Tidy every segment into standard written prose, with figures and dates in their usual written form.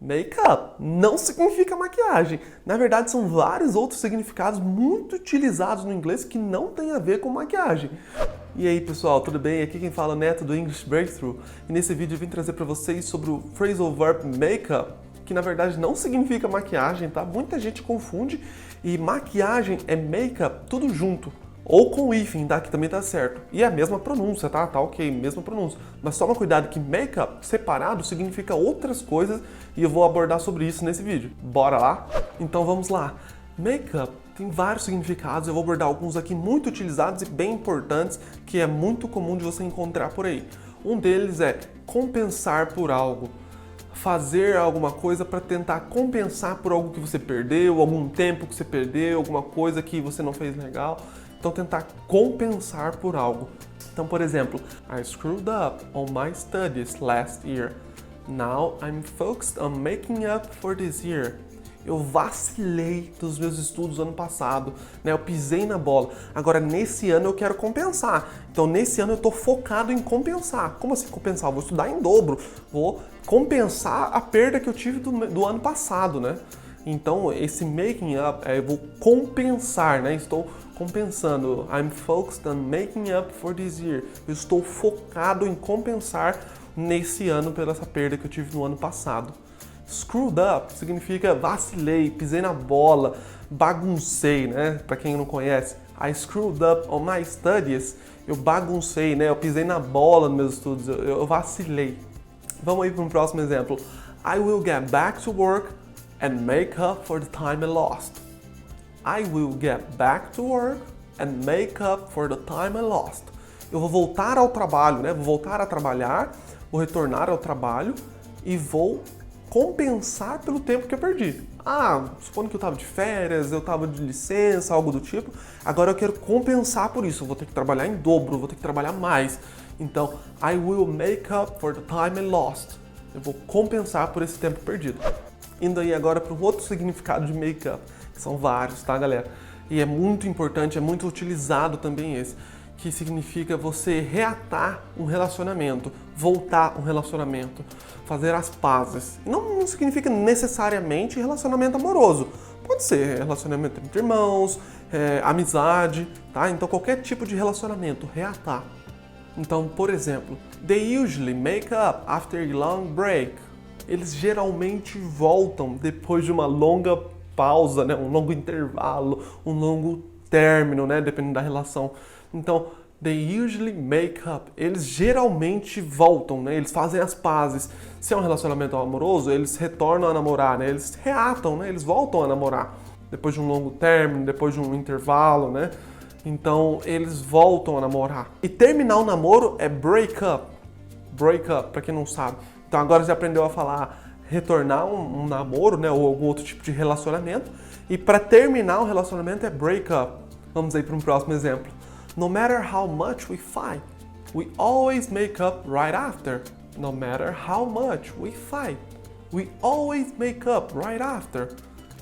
Makeup não significa maquiagem. Na verdade, são vários outros significados muito utilizados no inglês que não tem a ver com maquiagem. E aí, pessoal, tudo bem? Aqui quem fala é o Neto do English Breakthrough. E nesse vídeo eu vim trazer para vocês sobre o phrasal verb makeup, que na verdade não significa maquiagem, tá? Muita gente confunde e maquiagem é makeup tudo junto. Ou com hífen, tá? Que também tá certo. E é a mesma pronúncia, tá? Tá ok, mesma pronúncia. Mas toma cuidado que makeup separado significa outras coisas e eu vou abordar sobre isso nesse vídeo. Bora lá? Então vamos lá. Makeup tem vários significados, eu vou abordar alguns aqui muito utilizados e bem importantes, que é muito comum de você encontrar por aí. Um deles é compensar por algo. Fazer alguma coisa para tentar compensar por algo que você perdeu, algum tempo que você perdeu, alguma coisa que você não fez legal. Então, tentar compensar por algo. Então, por exemplo, I screwed up on my studies last year. Now I'm focused on making up for this year. Eu vacilei dos meus estudos ano passado, né? Eu pisei na bola. Agora, nesse ano eu quero compensar. Então, nesse ano eu estou focado em compensar. Como assim compensar? Eu vou estudar em dobro. Vou compensar a perda que eu tive do ano passado, né? Então, esse making up, eu vou compensar, né? Estou compensando. I'm focused on making up for this year. Eu estou focado em compensar nesse ano pela essa perda que eu tive no ano passado. Screwed up significa vacilei, pisei na bola, baguncei, né? Para quem não conhece, I screwed up on my studies. Eu baguncei, né? Eu pisei na bola nos meus estudos, eu vacilei. Vamos aí para um próximo exemplo. I will get back to work and make up for the time I lost. I will get back to work and make up for the time I lost. Eu vou voltar ao trabalho, né? Vou voltar a trabalhar, vou retornar ao trabalho e vou compensar pelo tempo que eu perdi. Supondo que eu estava de férias, eu estava de licença, algo do tipo. Agora eu quero compensar por isso. Eu vou ter que trabalhar em dobro, vou ter que trabalhar mais. Então, I will make up for the time I lost. Eu vou compensar por esse tempo perdido. Indo aí agora para um outro significado de make-up, que são vários, tá, galera? E é muito importante, é muito utilizado também esse, que significa você reatar um relacionamento, voltar um relacionamento, fazer as pazes. Não significa necessariamente relacionamento amoroso. Pode ser relacionamento entre irmãos, amizade, tá? Então qualquer tipo de relacionamento, reatar. Então, por exemplo, they usually make up after a long break. Eles geralmente voltam depois de uma longa pausa, né? Um longo intervalo, um longo término, né? Dependendo da relação. Então, they usually make up. Eles geralmente voltam, né? Eles fazem as pazes. Se é um relacionamento amoroso, eles retornam a namorar, né? Eles reatam, né? Eles voltam a namorar. Depois de um longo término, depois de um intervalo, né? Então, eles voltam a namorar. E terminar o namoro é break up. Break up, pra quem não sabe. Então, agora você aprendeu a falar retornar um namoro, né? Ou algum outro tipo de relacionamento. E para terminar o relacionamento é break up. Vamos aí para um próximo exemplo. No matter how much we fight, we always make up right after. No matter how much we fight, we always make up right after.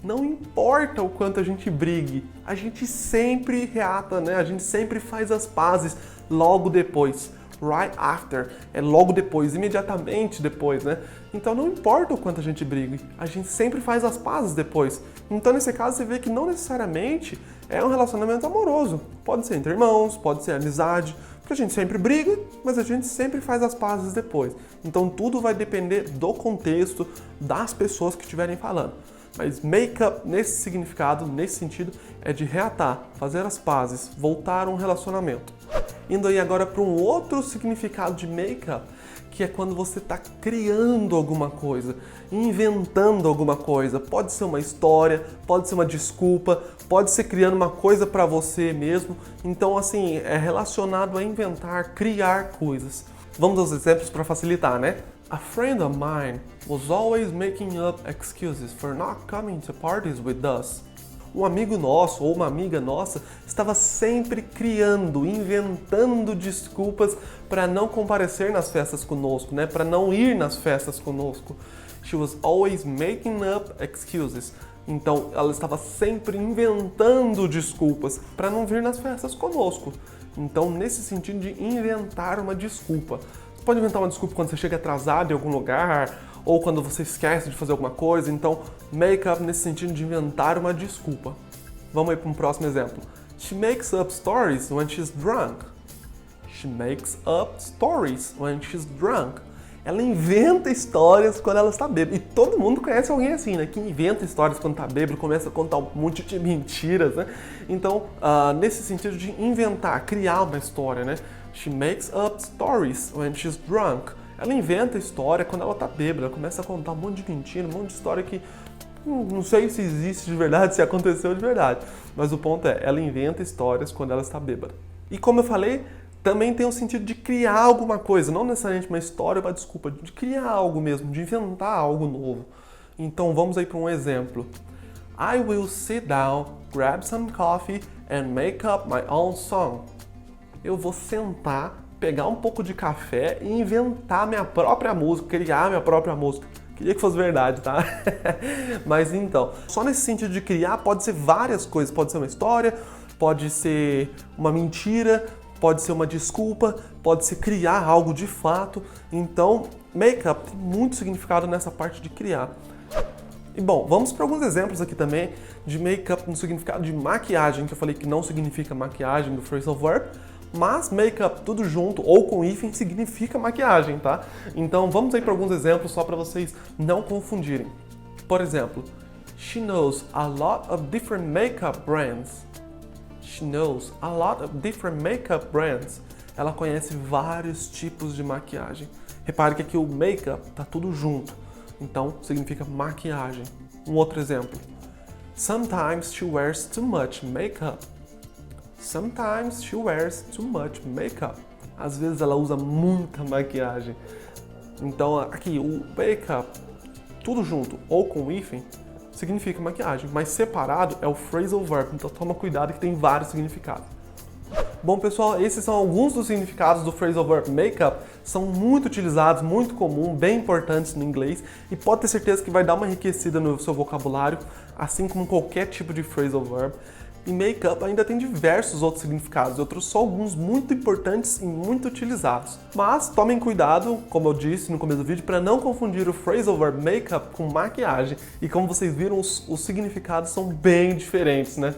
Não importa o quanto a gente brigue, a gente sempre reata, né? A gente sempre faz as pazes logo depois. Right after, é logo depois, imediatamente depois, né? Então não importa o quanto a gente brigue, a gente sempre faz as pazes depois. Então nesse caso você vê que não necessariamente é um relacionamento amoroso. Pode ser entre irmãos, pode ser amizade, porque a gente sempre briga, mas a gente sempre faz as pazes depois. Então tudo vai depender do contexto, das pessoas que estiverem falando. Mas make-up, nesse significado, nesse sentido, é de reatar, fazer as pazes, voltar a um relacionamento. Indo aí agora para um outro significado de make-up, que é quando você está criando alguma coisa, inventando alguma coisa. Pode ser uma história, pode ser uma desculpa, pode ser criando uma coisa para você mesmo. Então, assim, é relacionado a inventar, criar coisas. Vamos aos exemplos para facilitar, né? A friend of mine was always making up excuses for not coming to parties with us. Um amigo nosso ou uma amiga nossa estava sempre criando, inventando desculpas para não comparecer nas festas conosco, né? Para não ir nas festas conosco. She was always making up excuses. Então, ela estava sempre inventando desculpas para não vir nas festas conosco. Então, nesse sentido de inventar uma desculpa. Você pode inventar uma desculpa quando você chega atrasado em algum lugar, ou quando você esquece de fazer alguma coisa. Então, make up nesse sentido de inventar uma desculpa. Vamos aí para um próximo exemplo. She makes up stories when she's drunk. She makes up stories when she's drunk. Ela inventa histórias quando ela está bêbada. E todo mundo conhece alguém assim, né? Que inventa histórias quando está bêbado, começa a contar um monte de mentiras, né? Então, nesse sentido de inventar, criar uma história, né? She makes up stories when she's drunk. Ela inventa história quando ela está bêbada. Ela começa a contar um monte de mentira, um monte de história que não sei se existe de verdade, se aconteceu de verdade. Mas o ponto é, ela inventa histórias quando ela está bêbada. E como eu falei, também tem o sentido de criar alguma coisa, não necessariamente uma história, uma desculpa, de criar algo mesmo, de inventar algo novo. Então vamos aí para um exemplo. I will sit down, grab some coffee and make up my own song. Eu vou sentar, pegar um pouco de café e inventar minha própria música, criar minha própria música. Queria que fosse verdade, tá? Mas então, só nesse sentido de criar pode ser várias coisas. Pode ser uma história, pode ser uma mentira, pode ser uma desculpa, pode ser criar algo de fato. Então, make-up tem muito significado nessa parte de criar. E bom, vamos para alguns exemplos aqui também de make-up no significado de maquiagem, que eu falei que não significa maquiagem do phrasal verb, mas make-up tudo junto ou com hífen significa maquiagem, tá? Então vamos aí para alguns exemplos só para vocês não confundirem. Por exemplo, she knows a lot of different makeup brands. She knows a lot of different makeup brands. Ela conhece vários tipos de maquiagem. Repare que aqui o make-up tá tudo junto, então significa maquiagem. Um outro exemplo. Sometimes she wears too much makeup. Sometimes she wears too much makeup. Às vezes ela usa muita maquiagem. Então aqui o make-up, tudo junto ou com hífen, significa maquiagem, mas separado é o phrasal verb, então toma cuidado que tem vários significados. Bom pessoal, esses são alguns dos significados do phrasal verb make-up, são muito utilizados, muito comum, bem importantes no inglês e pode ter certeza que vai dar uma enriquecida no seu vocabulário, assim como qualquer tipo de phrasal verb. E make-up ainda tem diversos outros significados, eu trouxe só alguns muito importantes e muito utilizados. Mas tomem cuidado, como eu disse no começo do vídeo, para não confundir o phrasal verb make-up com maquiagem. E como vocês viram, os significados são bem diferentes, né?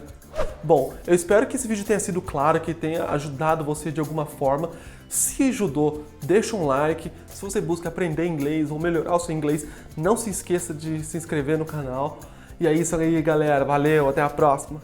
Bom, eu espero que esse vídeo tenha sido claro, que tenha ajudado você de alguma forma. Se ajudou, deixa um like. Se você busca aprender inglês ou melhorar o seu inglês, não se esqueça de se inscrever no canal. E é isso aí, galera. Valeu, até a próxima!